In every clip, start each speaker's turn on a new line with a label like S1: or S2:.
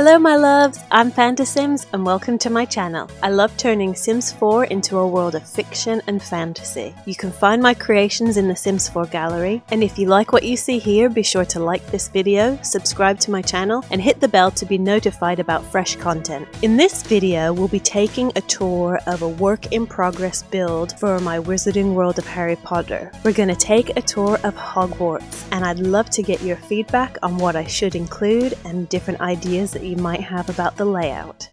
S1: Hello my loves, I'm Fantasims and welcome to my channel. I love turning Sims 4 into a world of fiction and fantasy. You can find my creations in the Sims 4 gallery, and if you like what you see here, be sure to like this video, subscribe to my channel, and hit the bell to be notified about fresh content. In this video, we'll be taking a tour of a work-in-progress build for my Wizarding World of Harry Potter. We're gonna take a tour of Hogwarts, and I'd love to get your feedback on what I should include and different ideas that you might have about the layout.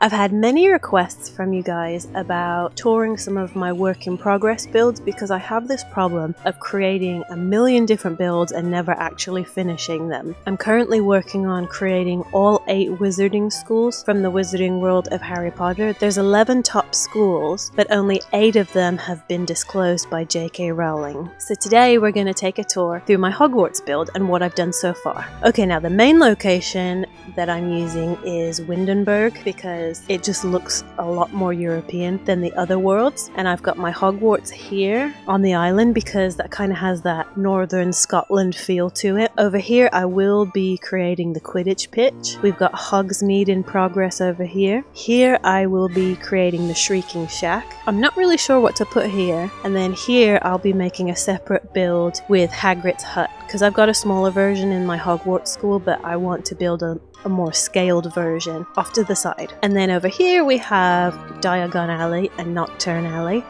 S1: I've had many requests from you guys about touring some of my work in progress builds because I have this problem of creating a million different builds and never actually finishing them. I'm currently working on creating all 8 wizarding schools from the Wizarding World of Harry Potter. There's 11 top schools, but only 8 of them have been disclosed by J.K. Rowling. So today we're going to take a tour through my Hogwarts build and what I've done so far. Okay, now the main location that I'm using is Windenburg because it just looks a lot more European than the other worlds, and I've got my Hogwarts here on the island because that kind of has that northern Scotland feel to it. Over here I will be creating the Quidditch pitch. We've got Hogsmeade in progress over here. Here I will be creating the Shrieking Shack. I'm not really sure what to put here, and then here I'll be making a separate build with Hagrid's hut because I've got a smaller version in my Hogwarts school, but I want to build a more scaled version off to the side. And then over here we have Diagon Alley and Nocturne Alley.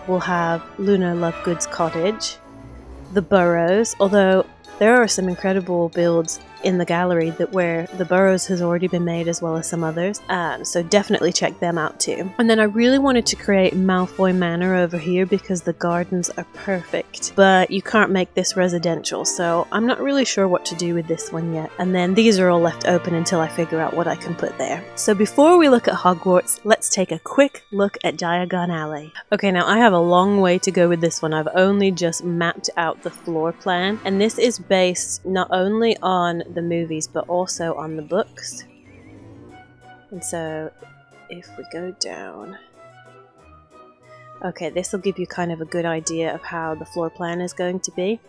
S1: We'll have Luna Lovegood's cottage, the Burrows, although there are some incredible builds in the gallery where the Burrows has already been made as well as some others, so definitely check them out too. And then I really wanted to create Malfoy Manor over here because the gardens are perfect, but you can't make this residential, so I'm not really sure what to do with this one yet. And then these are all left open until I figure out what I can put there. So before we look at Hogwarts, let's take a quick look at Diagon Alley. Okay, now I have a long way to go with this one. I've only just mapped out the floor plan, and this is based not only on the movies but also on the books. And so if we go down, okay, this will give you kind of a good idea of how the floor plan is going to be.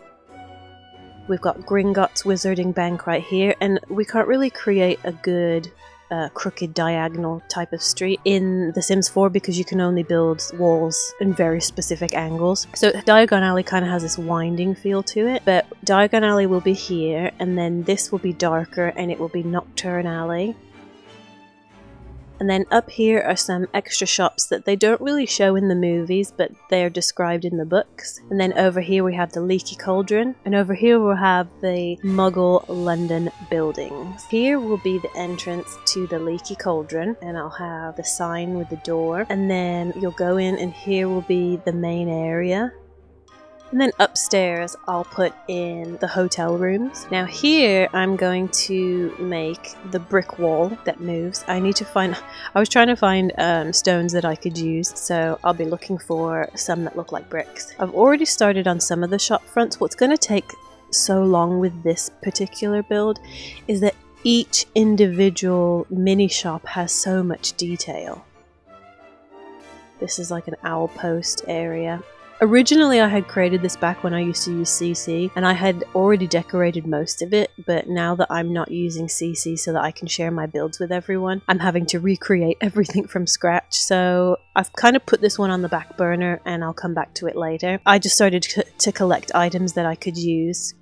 S1: We've got Gringotts Wizarding Bank right here, and we can't really create a good crooked diagonal type of street in The Sims 4 because you can only build walls in very specific angles. So Diagon Alley kind of has this winding feel to it, but Diagon Alley will be here, and then this will be darker and it will be Nocturne Alley. And then up here are some extra shops that they don't really show in the movies, but they're described in the books. And then over here we have the Leaky Cauldron, and over here we'll have the Muggle London buildings. Here will be the entrance to the Leaky Cauldron, and I'll have the sign with the door. And then you'll go in, and here will be the main area. And then upstairs I'll put in the hotel rooms. Now here I'm going to make the brick wall that moves. I was trying to find stones that I could use, so I'll be looking for some that look like bricks. I've already started on some of the shop fronts. What's going to take so long with this particular build is that each individual mini shop has so much detail. This is like an owl post area. Originally I had created this back when I used to use CC, and I had already decorated most of it, but now that I'm not using CC so that I can share my builds with everyone, I'm having to recreate everything from scratch. So I've kind of put this one on the back burner and I'll come back to it later. I just started to collect items that I could use.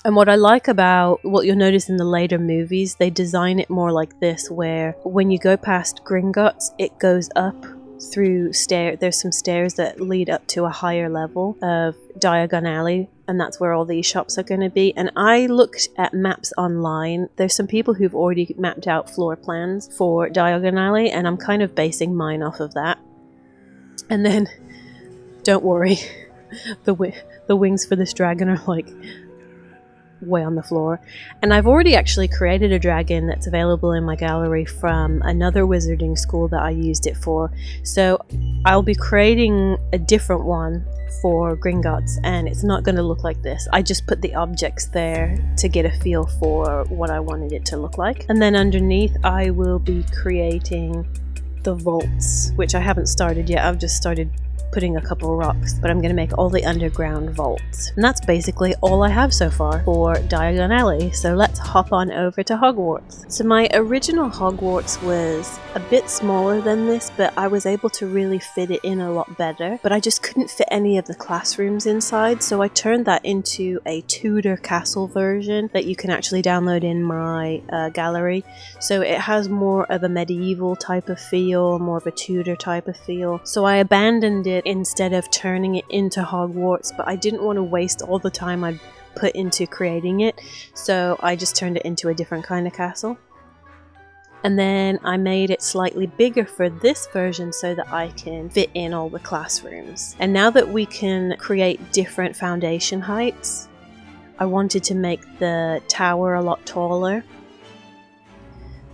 S1: And what I like about what you'll notice in the later movies, they design it more like this, where when you go past Gringotts, it goes up through there's some stairs that lead up to a higher level of Diagon Alley, and that's where all these shops are going to be. And I looked at maps online. There's some people who've already mapped out floor plans for Diagon Alley, and I'm kind of basing mine off of that. And then, don't worry, the wings for this dragon are like way on the floor. And I've already actually created a dragon that's available in my gallery from another wizarding school that I used it for. So I'll be creating a different one for Gringotts, and it's not going to look like this. I just put the objects there to get a feel for what I wanted it to look like. And then underneath I will be creating the vaults, which I haven't started yet. I've just started putting a couple rocks, but I'm going to make all the underground vaults. And that's basically all I have so far for Diagon Alley, so let's hop on over to Hogwarts. So my original Hogwarts was a bit smaller than this, but I was able to really fit it in a lot better, but I just couldn't fit any of the classrooms inside, so I turned that into a Tudor castle version that you can actually download in my gallery. So it has more of a medieval type of feel, more of a Tudor type of feel. So I abandoned it instead of turning it into Hogwarts, but I didn't want to waste all the time I'd put into creating it, so I just turned it into a different kind of castle. And then I made it slightly bigger for this version so that I can fit in all the classrooms. And now that we can create different foundation heights, I wanted to make the tower a lot taller.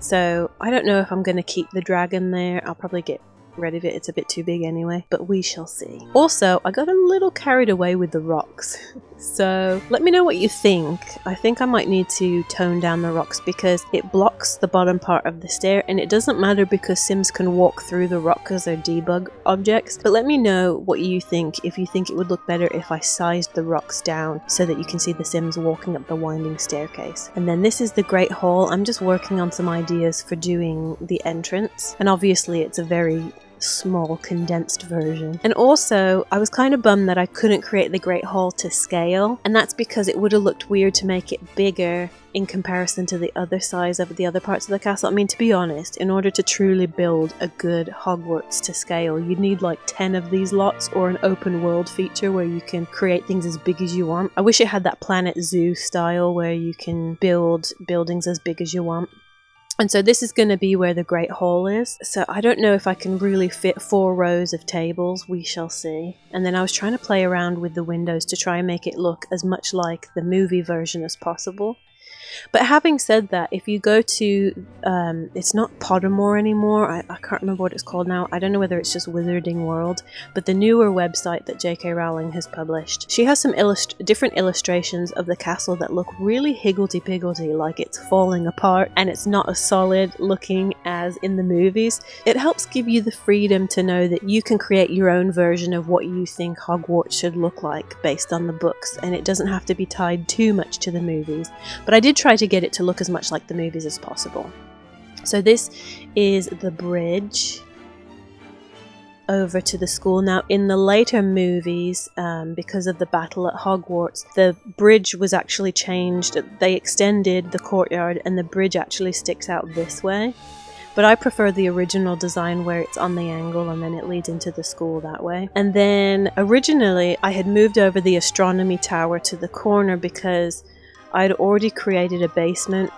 S1: So I don't know if I'm going to keep the dragon there. I'll probably get rid of it. It's a bit too big anyway, but we shall see. Also, I got a little carried away with the rocks. So let me know what you think. I think I might need to tone down the rocks because it blocks the bottom part of the stair, and it doesn't matter because Sims can walk through the rock because they're debug objects. But let me know what you think, if you think it would look better if I sized the rocks down so that you can see the Sims walking up the winding staircase. And then this is the Great Hall. I'm just working on some ideas for doing the entrance, and obviously it's a very small condensed version. And also I was kind of bummed that I couldn't create the Great Hall to scale, and that's because it would have looked weird to make it bigger in comparison to the other size of the other parts of the castle. I mean, to be honest, in order to truly build a good Hogwarts to scale, you'd need like 10 of these lots or an open world feature where you can create things as big as you want. I wish it had that Planet Zoo style where you can build buildings as big as you want. And so this is going to be where the Great Hall is. So I don't know if I can really fit 4 rows of tables. We shall see. And then I was trying to play around with the windows to try and make it look as much like the movie version as possible. But having said that, if you go to, it's not Pottermore anymore, I can't remember what it's called now, I don't know whether it's just Wizarding World, but the newer website that J.K. Rowling has published, she has some different illustrations of the castle that look really higgledy-piggledy, like it's falling apart, and it's not as solid looking as in the movies. It helps give you the freedom to know that you can create your own version of what you think Hogwarts should look like based on the books, and it doesn't have to be tied too much to the movies. But I did try to get it to look as much like the movies as possible. So this is the bridge over to the school. Now in the later movies, because of the battle at Hogwarts, the bridge was actually changed. They extended the courtyard and the bridge actually sticks out this way. But I prefer the original design where it's on the angle and then it leads into the school that way. And then originally I had moved over the astronomy tower to the corner because I'd already created a basement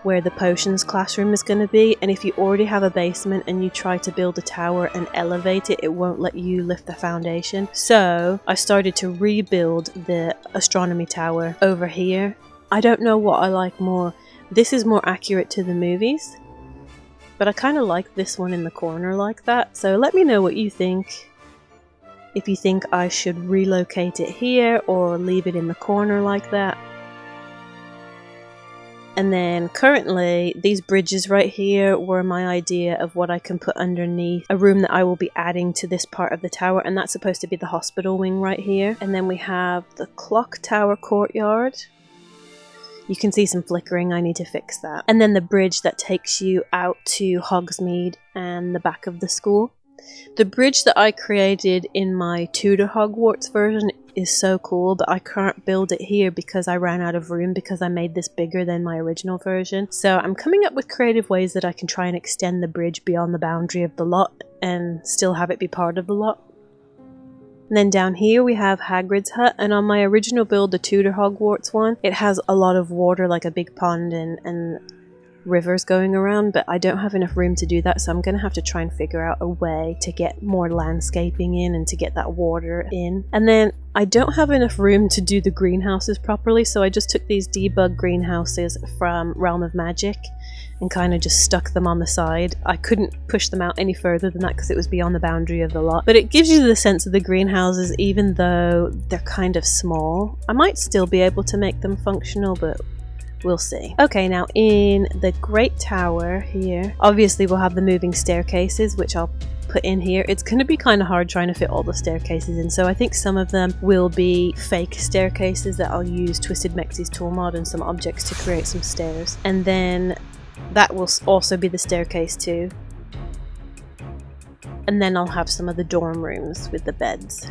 S1: where the potions classroom is going to be, and if you already have a basement and you try to build a tower and elevate it, it won't let you lift the foundation. So I started to rebuild the astronomy tower over here. I don't know what I like more. This is more accurate to the movies, but I kind of like this one in the corner like that. So let me know what you think. If you think I should relocate it here or leave it in the corner like that. And then currently these bridges right here were my idea of what I can put underneath a room that I will be adding to this part of the tower, and that's supposed to be the hospital wing right here. And then we have the clock tower courtyard. You can see some flickering, I need to fix that. And then the bridge that takes you out to Hogsmeade and the back of the school. The bridge that I created in my Tudor Hogwarts version is so cool, but I can't build it here because I ran out of room because I made this bigger than my original version. So I'm coming up with creative ways that I can try and extend the bridge beyond the boundary of the lot and still have it be part of the lot. And then down here we have Hagrid's hut, and on my original build, the Tudor Hogwarts one, it has a lot of water, like a big pond and rivers going around, but I don't have enough room to do that, so I'm gonna have to try and figure out a way to get more landscaping in and to get that water in. And then I don't have enough room to do the greenhouses properly, so I just took these debug greenhouses from Realm of Magic and kind of just stuck them on the side. I couldn't push them out any further than that because it was beyond the boundary of the lot, but it gives you the sense of the greenhouses even though they're kind of small. I might still be able to make them functional, but We'll see. Okay, now in the Great Tower here, obviously we'll have the moving staircases, which I'll put in here. It's going to be kind of hard trying to fit all the staircases in, so I think some of them will be fake staircases that I'll use Twisted Mexie's tool mod and some objects to create some stairs. And then that will also be the staircase too. And then I'll have some of the dorm rooms with the beds.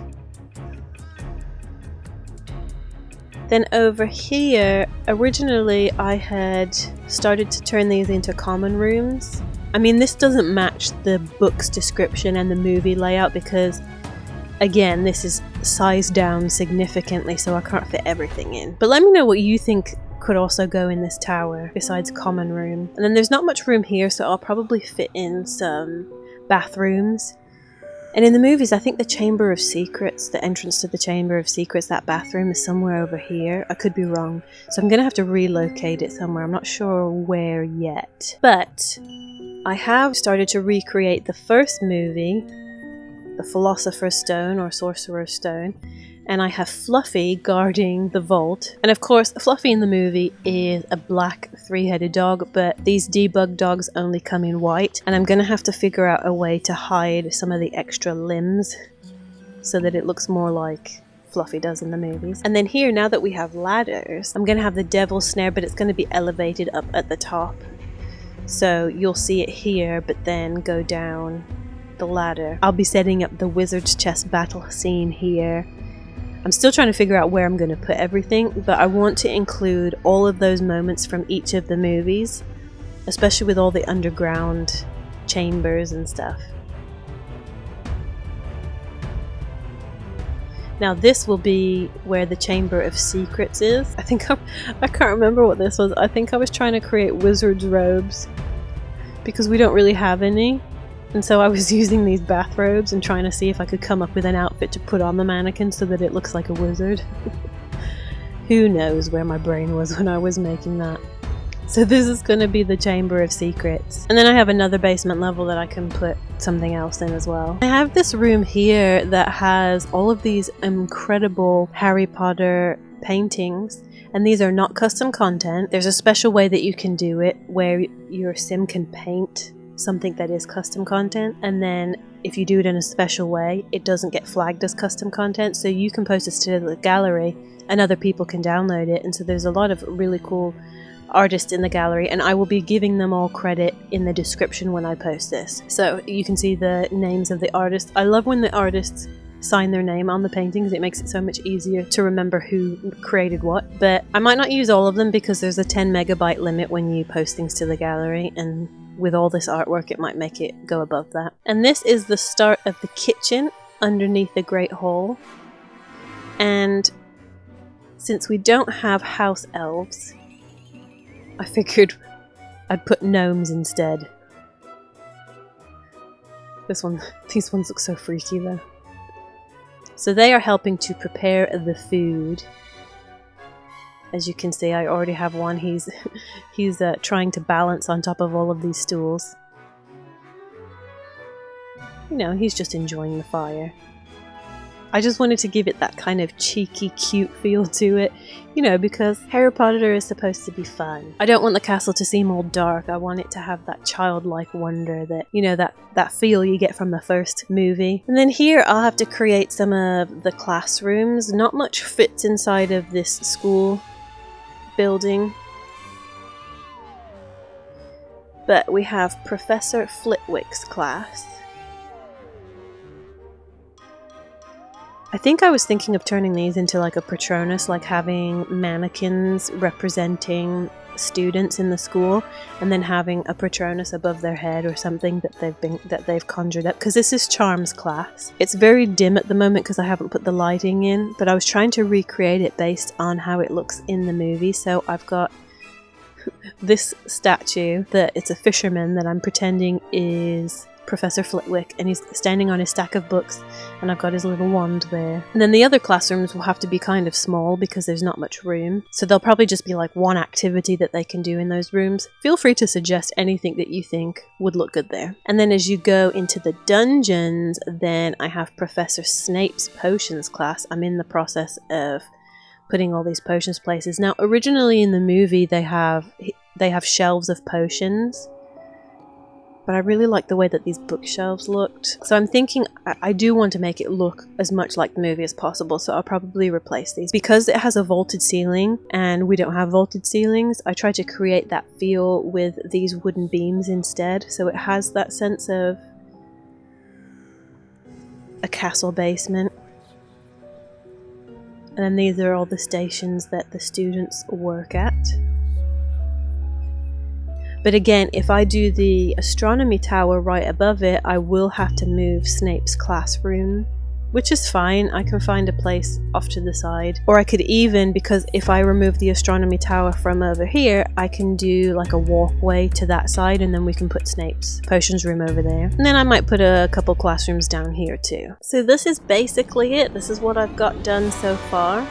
S1: Then over here, originally I had started to turn these into common rooms. I mean, this doesn't match the book's description and the movie layout because, again, this is sized down significantly, so I can't fit everything in. But let me know what you think could also go in this tower besides common room. And then there's not much room here, so I'll probably fit in some bathrooms. And in the movies, I think the Chamber of Secrets, the entrance to the Chamber of Secrets, that bathroom is somewhere over here. I could be wrong. So I'm going to have to relocate it somewhere. I'm not sure where yet. But I have started to recreate the first movie, the Philosopher's Stone or Sorcerer's Stone. And I have Fluffy guarding the vault. And of course, Fluffy in the movie is a black three-headed dog, but these debug dogs only come in white. And I'm going to have to figure out a way to hide some of the extra limbs so that it looks more like Fluffy does in the movies. And then here, now that we have ladders, I'm going to have the Devil's Snare, but it's going to be elevated up at the top. So you'll see it here, but then go down the ladder. I'll be setting up the Wizard's Chest battle scene here. I'm still trying to figure out where I'm going to put everything, but I want to include all of those moments from each of the movies, especially with all the underground chambers and stuff. Now this will be where the Chamber of Secrets is. I can't remember what this was. I think I was trying to create wizard's robes because we don't really have any. And so I was using these bathrobes and trying to see if I could come up with an outfit to put on the mannequin so that it looks like a wizard. Who knows where my brain was when I was making that. So this is going to be the Chamber of Secrets. And then I have another basement level that I can put something else in as well. I have this room here that has all of these incredible Harry Potter paintings. And these are not custom content. There's a special way that you can do it where your sim can paint something that is custom content, and then if you do it in a special way, it doesn't get flagged as custom content, so you can post this to the gallery and other people can download it. And so there's a lot of really cool artists in the gallery, and I will be giving them all credit in the description when I post this, so you can see the names of the artists. I love when the artists sign their name on the paintings. It makes it so much easier to remember who created what. But I might not use all of them because there's a 10 megabyte limit when you post things to the gallery, and with all this artwork it might make it go above that. And this is the start of the kitchen underneath the Great Hall. And since we don't have house elves, I figured I'd put gnomes instead. These ones look so freaky though. So they are helping to prepare the food. As you can see, I already have one. He's trying to balance on top of all of these stools. You know, he's just enjoying the fire. I just wanted to give it that kind of cheeky, cute feel to it, you know, because Harry Potter is supposed to be fun. I don't want the castle to seem all dark. I want it to have that childlike wonder that, you know, that feel you get from the first movie. And then here I'll have to create some of the classrooms. Not much fits inside of this school building. But we have Professor Flitwick's class. I think I was thinking of turning these into like a Patronus, like having mannequins representing students in the school, and then having a Patronus above their head or something that they've conjured up. Because this is Charm's class. It's very dim at the moment because I haven't put the lighting in, but I was trying to recreate it based on how it looks in the movie. So I've got this statue that it's a fisherman that I'm pretending is Professor Flitwick, and he's standing on his stack of books, and I've got his little wand there. And then the other classrooms will have to be kind of small because there's not much room, so there'll probably just be like one activity that they can do in those rooms. Feel free to suggest anything that you think would look good there. And then as you go into the dungeons, then I have Professor Snape's potions class. I'm in the process of putting all these potions places. Now, originally in the movie they have shelves of potions, but I really like the way that these bookshelves looked. So I'm thinking I do want to make it look as much like the movie as possible, so I'll probably replace these. Because it has a vaulted ceiling and we don't have vaulted ceilings, I try to create that feel with these wooden beams instead, so it has that sense of a castle basement. And then these are all the stations that the students work at. But again, if I do the astronomy tower right above it, I will have to move Snape's classroom, which is fine. I can find a place off to the side. Or I could even, because if I remove the astronomy tower from over here, I can do like a walkway to that side, and then we can put Snape's potions room over there. And then I might put a couple classrooms down here too. So this is basically it. This is what I've got done so far.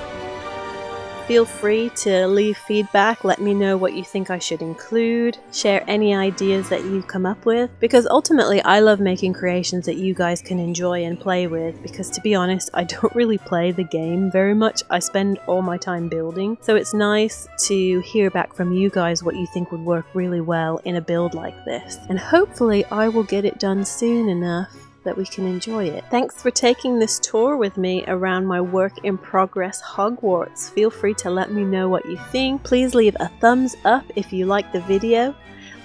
S1: Feel free to leave feedback, let me know what you think I should include, share any ideas that you come up with, because ultimately I love making creations that you guys can enjoy and play with, because to be honest, I don't really play the game very much. I spend all my time building, so it's nice to hear back from you guys what you think would work really well in a build like this. And hopefully I will get it done soon enough that we can enjoy it. Thanks for taking this tour with me around my work in progress Hogwarts. Feel free to let me know what you think. Please leave a thumbs up if you like the video.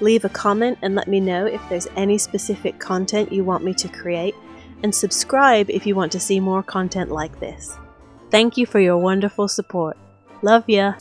S1: Leave a comment and let me know if there's any specific content you want me to create. And subscribe if you want to see more content like this. Thank you for your wonderful support. Love ya!